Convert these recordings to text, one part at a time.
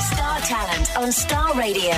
Star Talent on Star Radio.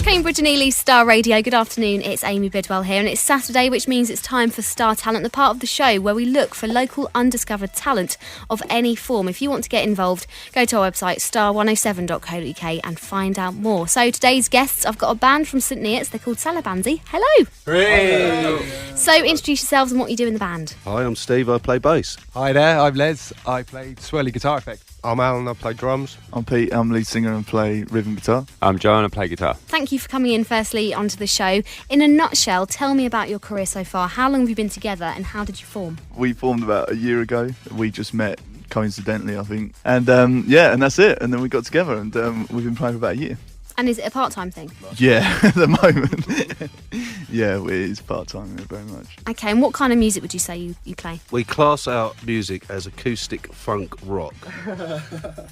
Cambridge and Ely's Star Radio. Good afternoon, it's Amy Bidwell here, and it's Saturday, which means it's time for Star Talent, the part of the show where we look for local undiscovered talent of any form. If you want to get involved, go to our website star107.co.uk and find out more. So today's guests, I've got a band from St Neots. They're called Salabanzi. Hello. Hello. So introduce yourselves and what you do in the band. Hi, I'm Steve, I play bass. Hi there, I'm Les. I play swirly guitar effect. I'm Alan, I play drums. I'm Pete, I'm lead singer and play rhythm guitar. I'm Joe and I play guitar. Thank you for coming in firstly onto the show. In a nutshell, tell me about your career so far. How long have you been together and how did you form? We formed about a year ago. We just met coincidentally, I think. And and that's it. And then we got together and we've been playing for about a year. And is it a part-time thing? Yeah, at the moment. Yeah, it is part-time, very much. Okay, and what kind of music would you say you play? We class our music as acoustic funk rock.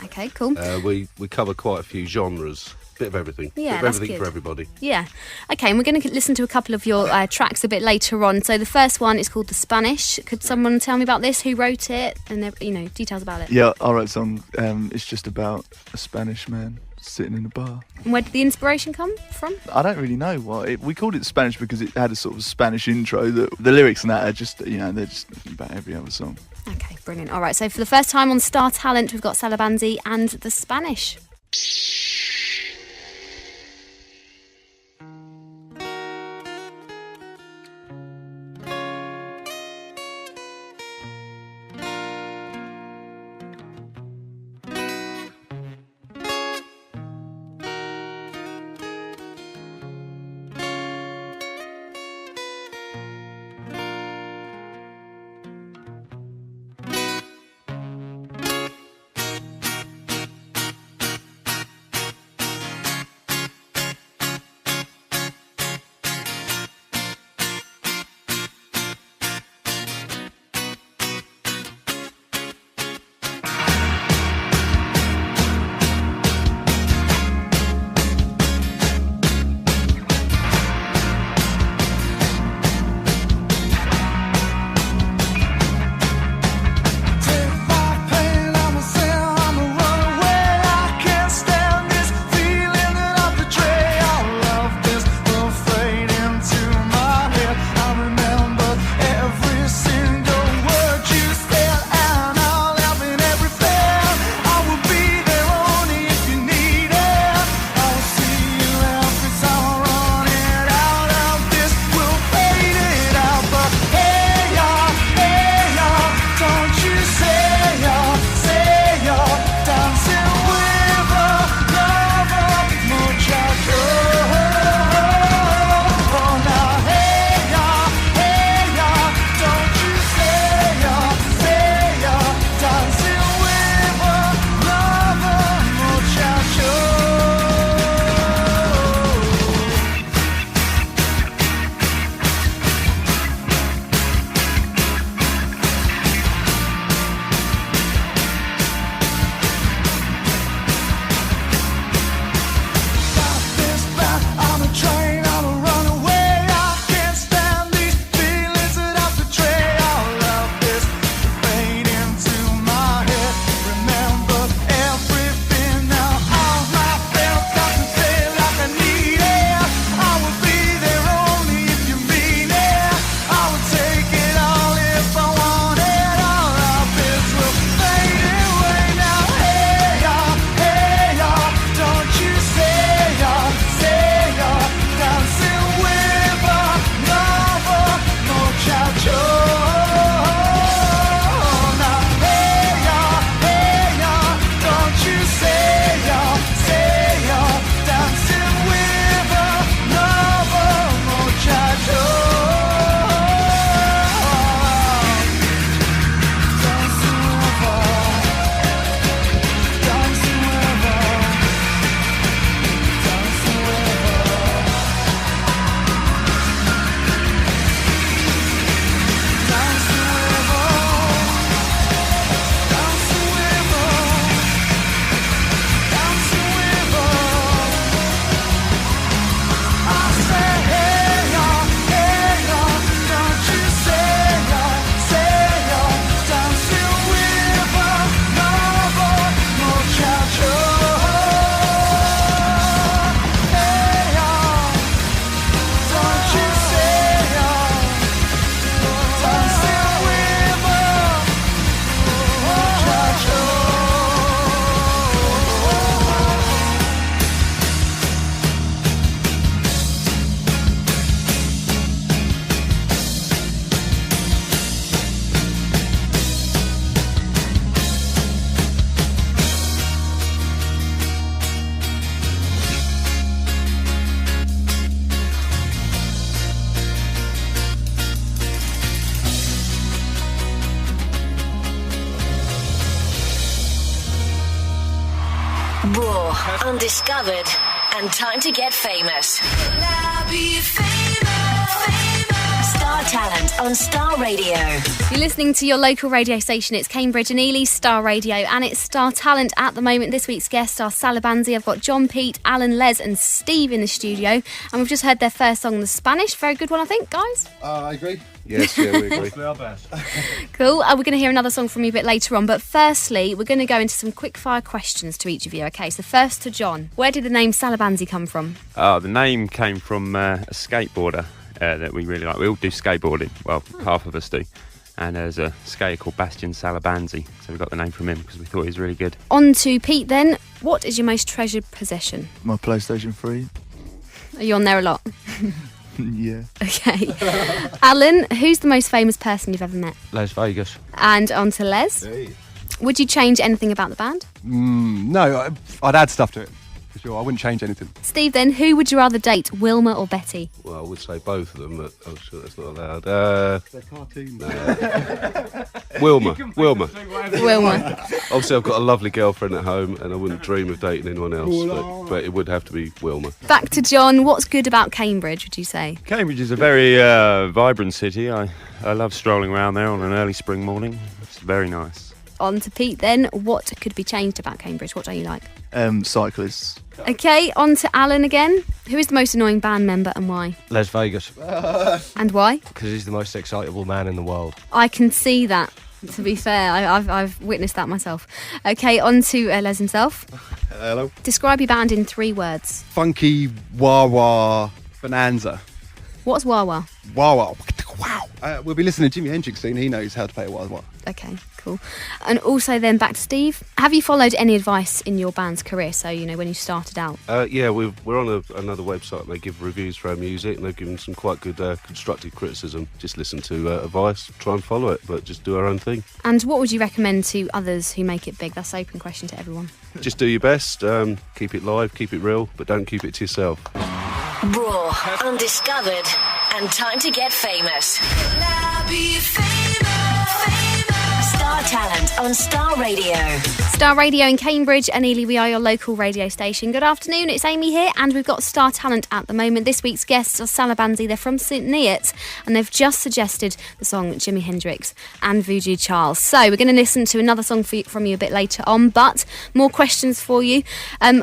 Okay, cool. We cover quite a few genres. Bit of everything. Yeah, Bit of that's everything good. for everybody. Yeah. Okay, and we're going to listen to a couple of your tracks a bit later on. So the first one is called The Spanish. Could someone tell me about this? Who wrote it? And, details about it. Yeah, I wrote a song. It's just about a Spanish man sitting in a bar. And where did the inspiration come from? I don't really know why. We called it Spanish because it had a sort of Spanish intro. The lyrics and that are just, they're just about every other song. Okay, brilliant. All right, so for the first time on Star Talent, we've got Salabanzi and The Spanish. Raw, undiscovered, and time to get famous. Star Talent on Star Radio. You're listening to your local radio station. It's Cambridge and Ely's Star Radio, and it's Star Talent at the moment. This week's guests are Salabanzi. I've got John, Pete, Alan, Les and Steve in the studio, and we've just heard their first song, The Spanish. Very good one, I think, guys. I agree. Yes, yeah, we agree. Cool. We're going to hear another song from you a bit later on, but firstly, we're going to go into some quick-fire questions to each of you. Okay, so first to John. Where did the name Salabanzi come from? The name came from a skateboarder that we really like. We all do skateboarding. Well, half of us do. And there's a skater called Bastian Salabanzi, so we got the name from him because we thought he was really good. On to Pete then. What is your most treasured possession? My PlayStation 3. Are you on there a lot? Yeah. Okay. Alan, who's the most famous person you've ever met? Las Vegas. And on to Les. Hey. Would you change anything about the band? No, I'd add stuff to it. For sure, I wouldn't change anything. Steve then, who would you rather date, Wilma or Betty? Well, I would say both of them, but I'm sure that's not allowed. They're cartoons. Wilma. Wilma. Obviously, I've got a lovely girlfriend at home, and I wouldn't dream of dating anyone else, but it would have to be Wilma. Back to John. What's good about Cambridge, would you say? Cambridge is a very vibrant city. I love strolling around there on an early spring morning. It's very nice. On to Pete then. What could be changed about Cambridge? What don't you like? Cyclists. Okay, on to Alan again. Who is the most annoying band member and why? Las Vegas, And why? because he's the most excitable man in the world. I can see that, to be fair. I've witnessed that myself. Okay, on to Les himself. Hello. Describe your band in 3 words. Funky wah-wah bonanza. What's wah-wah? Wah-wah. Wow. We'll be listening to Jimi Hendrix soon. He knows how to play a wah-wah. Okay, cool. And also then back to Steve. Have you followed any advice in your band's career? So, when you started out. Yeah, we're on another website, and they give reviews for our music, and they've given some quite good constructive criticism. Just listen to advice, try and follow it, but just do our own thing. And what would you recommend to others who make it big? That's an open question to everyone. Just do your best, keep it live, keep it real, but don't keep it to yourself. Raw, undiscovered, and time to get famous. Star Talent on Star Radio. Star Radio in Cambridge and Ely, we are your local radio station. Good afternoon, it's Amy here, and we've got Star Talent at the moment. This week's guests are Salabanzi. They're from St Neots, and they've just suggested the song Jimi Hendrix and Voodoo Charles. So we're going to listen to another song from you a bit later on, but more questions for you.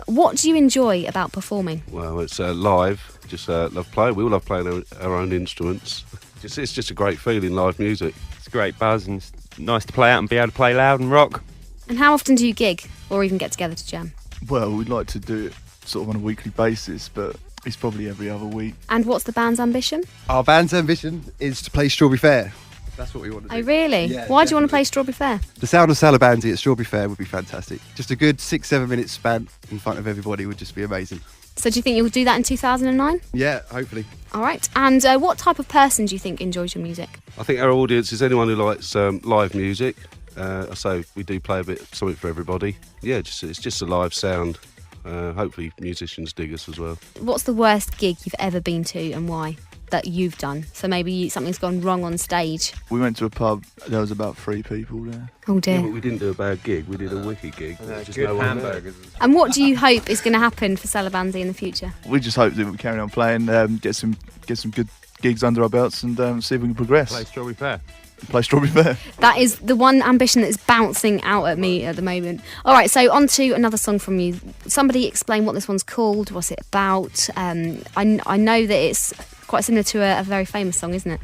What do you enjoy about performing? Well, it's live. Just love playing. We all love playing our own instruments. It's just a great feeling, live music. It's a great buzz and it's nice to play out and be able to play loud and rock. And how often do you gig or even get together to jam? Well, we'd like to do it sort of on a weekly basis, but it's probably every other week. And what's the band's ambition? Our band's ambition is to play Strawberry Fair. That's what we want to do. Oh, really? Yeah, Why do you want to definitely. play Strawberry Fair? The sound of Salabanzi at Strawberry Fair would be fantastic. Just a good 6-7 minute span in front of everybody would just be amazing. So do you think you'll do that in 2009? Yeah, hopefully. All right. And what type of person do you think enjoys your music? I think our audience is anyone who likes live music. I say we do play a bit something for everybody. Yeah, it's just a live sound. Hopefully musicians dig us as well. What's the worst gig you've ever been to and why? That you've done. So maybe something's gone wrong on stage. We went to a pub, there was about 3 people there. Oh Yeah, dear. but we didn't do a bad gig. We did a wicked gig. There's just no one there. And what do you hope is going to happen for Salabanzi in the future? We just hope that we carry on playing, get some good gigs under our belts and see if we can progress. Play Strawberry Fair. Play Strawberry Fair. That is the one ambition that's bouncing out at me at the moment. All right, so on to another song from you. Somebody explain what this one's called. What's it about? I know that it's quite similar to a very famous song, isn't it?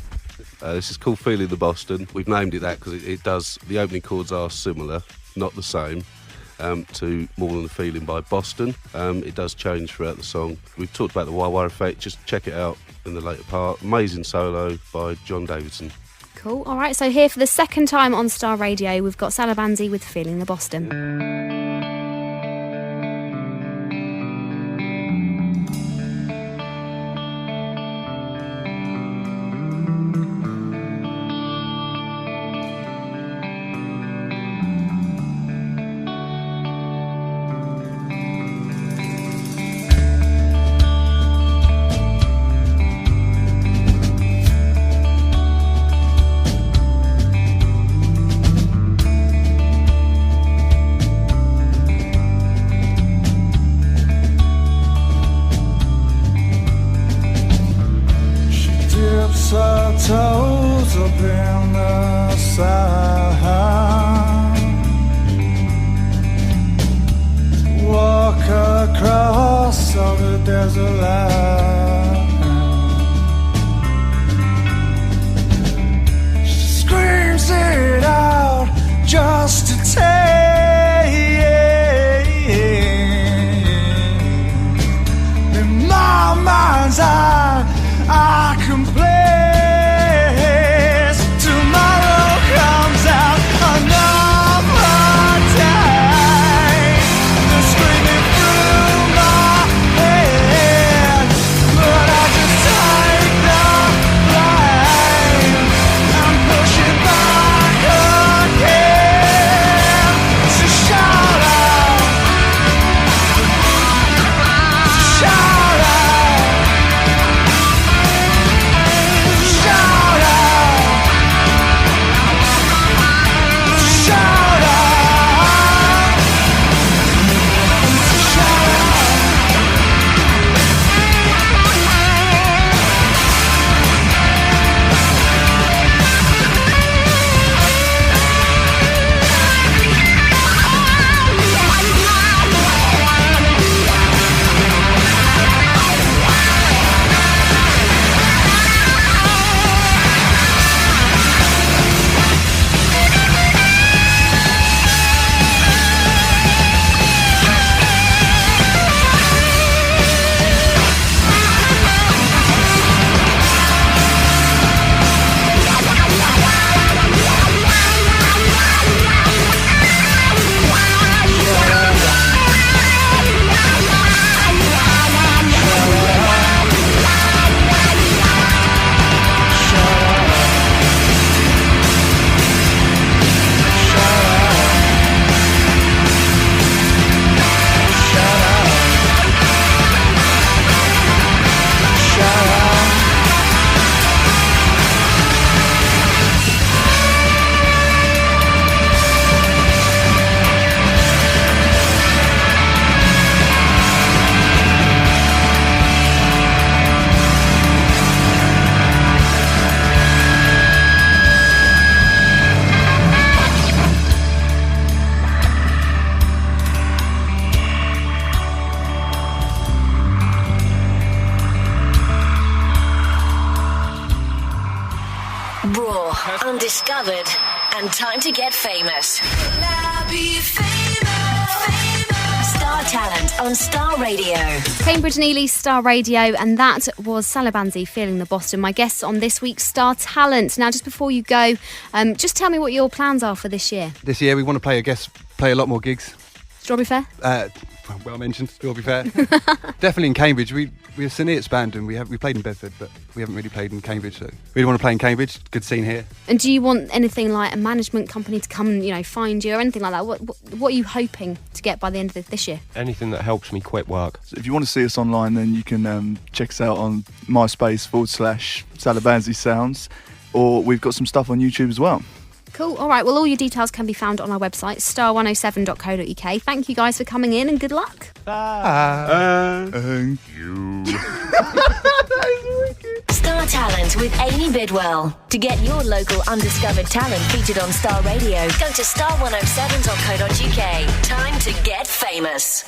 This is called Feeling the Boston. We've named it that because it does. The opening chords are similar, not the same, to More Than a Feeling by Boston. It does change throughout the song. We've talked about the wah-wah effect. Just check it out in the later part. Amazing solo by John Davison. Cool. All right, so here for the second time on Star Radio, we've got Salabanzi with Feeling the Boston. as a lie. She screams it out just to take. In my mind's eye, I can play. Tomorrow comes out another day. They're screaming through my head, but I just take the blame and push it back again. So shout out, so shout out, shout out, shout out, shout out. Raw, undiscovered, and time to get famous. Star Talent on Star Radio. Cambridge and Ely Star Radio, and that was Salabanzi, Feeling the Boston, my guests on this week's Star Talent. Now, just before you go, just tell me what your plans are for this year. This year we want to play a lot more gigs. Strawberry Fair? Well mentioned, Strawberry Fair. Definitely in Cambridge. We're a St Neots band, and we played in Bedford, but we haven't really played in Cambridge. So really want to play in Cambridge. Good scene here. And do you want anything like a management company to come and find you or anything like that? What are you hoping to get by the end of this year? Anything that helps me quit work. So if you want to see us online, then you can check us out on MySpace/Salabanzi Sounds, or we've got some stuff on YouTube as well. Cool. All right. Well, all your details can be found on our website, star107.co.uk. Thank you guys for coming in, and good luck. Thank you. Star Talent with Amy Bidwell. To get your local undiscovered talent featured on Star Radio, go to star107.co.uk. Time to get famous.